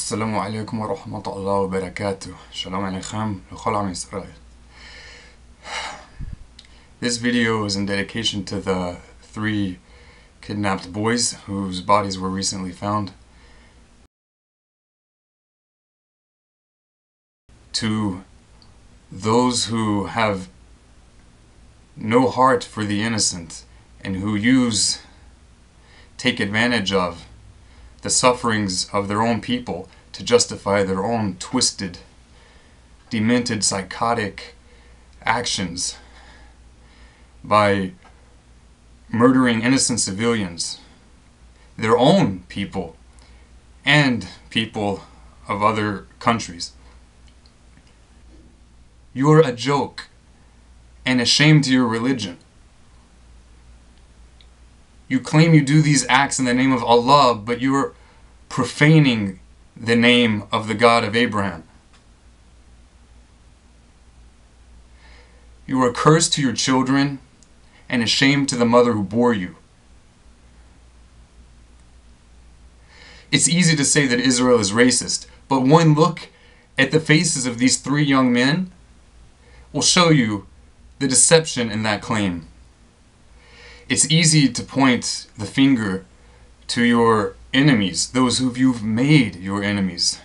السلام عليكم ورحمة الله وبركاته. Shalom Aleichem l'chol Am Yisrael. This video is in dedication to the 3 kidnapped boys whose bodies were recently found. To those who have no heart for the innocent and who take advantage of the sufferings of their own people to justify their own twisted, demented, psychotic actions by murdering innocent civilians, their own people, and people of other countries. You're a joke and a shame to your religion. You claim you do these acts in the name of Allah, but you are profaning the name of the God of Abraham. You are a curse to your children and a shame to the mother who bore you. It's easy to say that Israel is racist, but one look at the faces of these 3 young men will show you the deception in that claim. It's easy to point the finger to your enemies, those who you've made your enemies,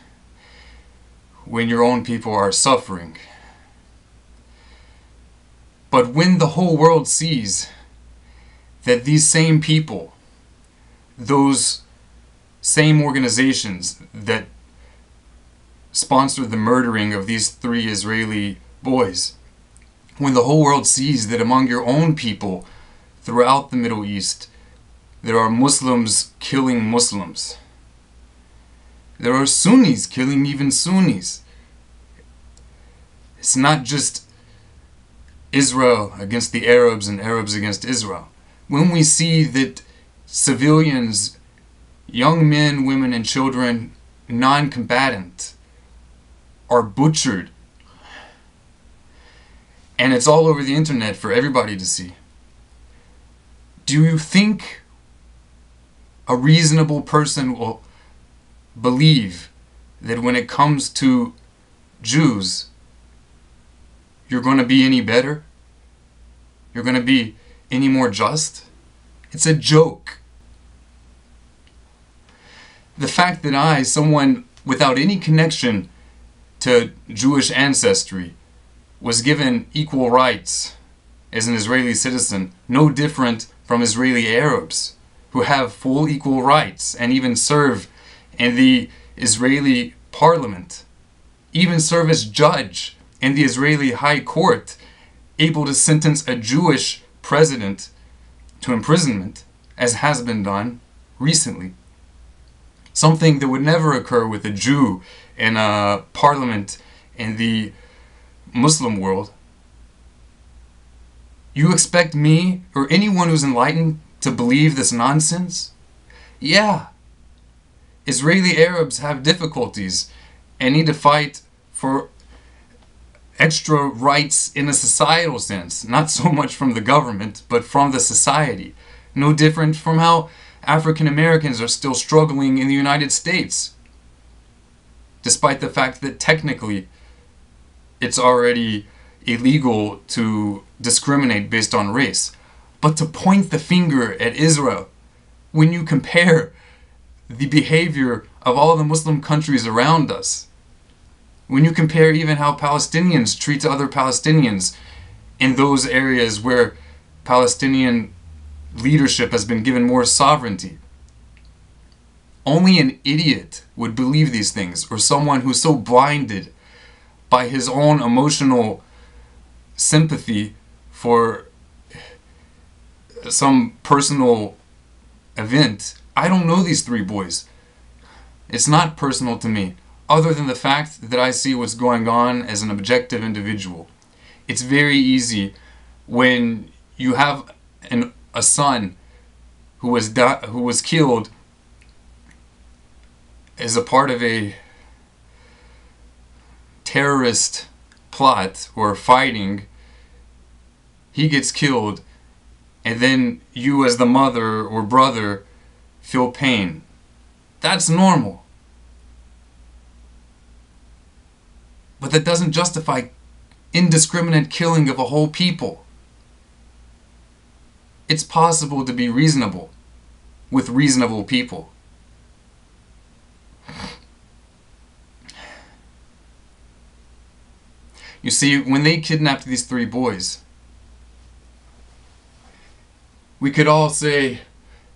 when your own people are suffering. But when the whole world sees that these same people, those same organizations that sponsored the murdering of these 3 Israeli boys, when the whole world sees that among your own people throughout the Middle East, there are Muslims killing Muslims. There are Sunnis killing even Sunnis. It's not just Israel against the Arabs and Arabs against Israel. When we see that civilians, young men, women, and children, non-combatant, are butchered, and it's all over the internet for everybody to see, do you think a reasonable person will believe that when it comes to Jews, you're going to be any better? You're going to be any more just? It's a joke. The fact that I, someone without any connection to Jewish ancestry, was given equal rights as an Israeli citizen, no different from Israeli Arabs, who have full equal rights and even serve in the Israeli parliament, even serve as judge in the Israeli high court, able to sentence a Jewish president to imprisonment, as has been done recently. Something that would never occur with a Jew in a parliament in the Muslim world. You expect me or anyone who's enlightened to believe this nonsense? Yeah. Israeli Arabs have difficulties and need to fight for extra rights in a societal sense, not so much from the government, but from the society. No different from how African Americans are still struggling in the United States, despite the fact that technically it's already illegal to discriminate based on race. But to point the finger at Israel when you compare the behavior of all the Muslim countries around us, when you compare even how Palestinians treat other Palestinians in those areas where Palestinian leadership has been given more sovereignty, only an idiot would believe these things, or someone who's so blinded by his own emotional sympathy for some personal event. I don't know these 3 boys. It's not personal to me, other than the fact that I see what's going on as an objective individual. It's very easy when you have a son who was killed as a part of a terrorist plot or fighting. He gets killed, and then you as the mother or brother feel pain. That's normal. But that doesn't justify indiscriminate killing of a whole people. It's possible to be reasonable with reasonable people. You see, when they kidnapped these 3 boys, we could all say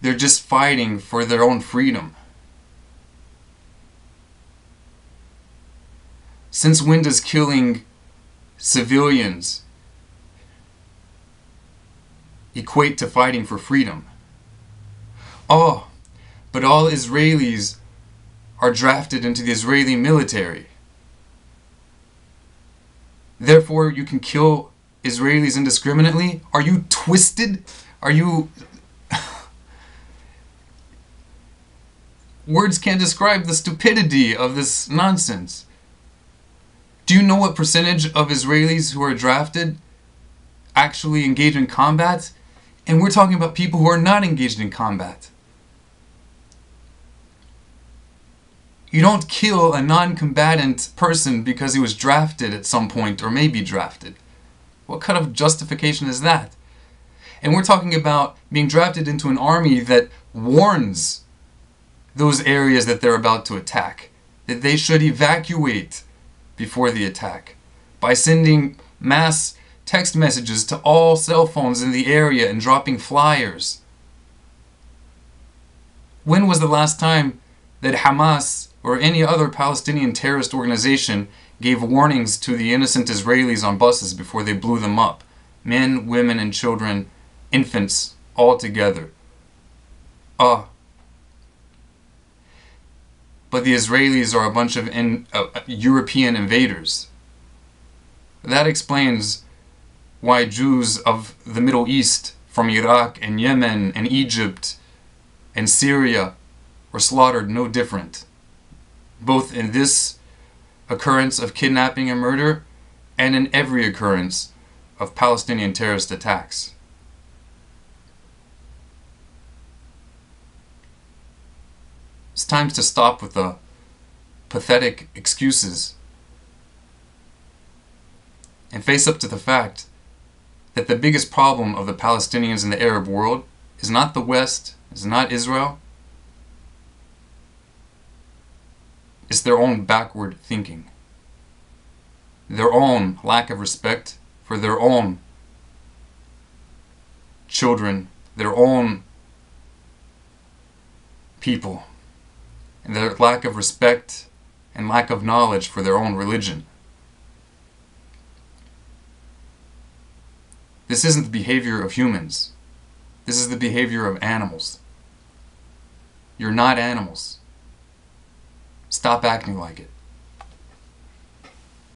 they're just fighting for their own freedom. Since when does killing civilians equate to fighting for freedom? Oh, but all Israelis are drafted into the Israeli military. Therefore, you can kill Israelis indiscriminately? Are you twisted? Are you... Words can't describe the stupidity of this nonsense. Do you know what percentage of Israelis who are drafted actually engage in combat? And we're talking about people who are not engaged in combat. You don't kill a non-combatant person because he was drafted at some point or may be drafted. What kind of justification is that? And we're talking about being drafted into an army that warns those areas that they're about to attack, that they should evacuate before the attack, by sending mass text messages to all cell phones in the area and dropping flyers. When was the last time that Hamas or any other Palestinian terrorist organization gave warnings to the innocent Israelis on buses before they blew them up? Men, women, and children, infants, all together. But the Israelis are a bunch of European invaders. That explains why Jews of the Middle East, from Iraq and Yemen and Egypt and Syria, were slaughtered no different, both in this occurrence of kidnapping and murder and in every occurrence of Palestinian terrorist attacks. It's time to stop with the pathetic excuses and face up to the fact that the biggest problem of the Palestinians in the Arab world is not the West, is not Israel. It's their own backward thinking, their own lack of respect for their own children, their own people, and their lack of respect and lack of knowledge for their own religion. This isn't the behavior of humans. This is the behavior of animals. You're not animals. Stop acting like it.